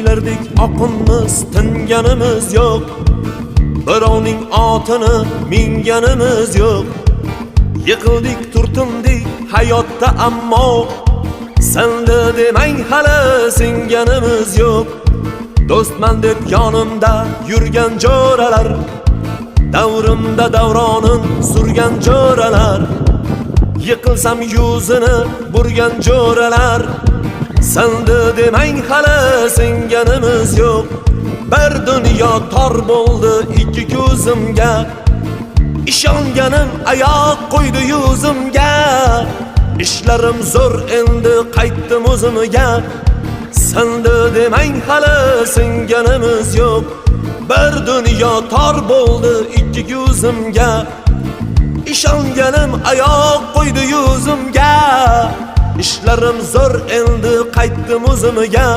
Gullardek oqinmiz, tinganimiz yo'q. Birovning otini minganimiz yo'q. Yiqildik, turtindik hayotda, ammo senda demang hali singanimiz yo'q. Do'stman deb yonimda yurgan jo'ralar, davrimda davronin surgan jo'ralar, yiqilsam yuzini burgan jo'ralar, senda demang hali singanimiz yo'q. Bir dunyo tor bo'ldi ikki ko'zimga, ishonganim oyoq qo'ydi yuzimga. Ishlarim zo'r endi qaytdim o'zimga, senda demang hali singanimiz yo'q. Bir dunyo tor bo'ldi ikki ko'zimga, ishonganim oyoq qo'ydi yuzimga. Ishlarim zo'r endi qaytdim o'zimga,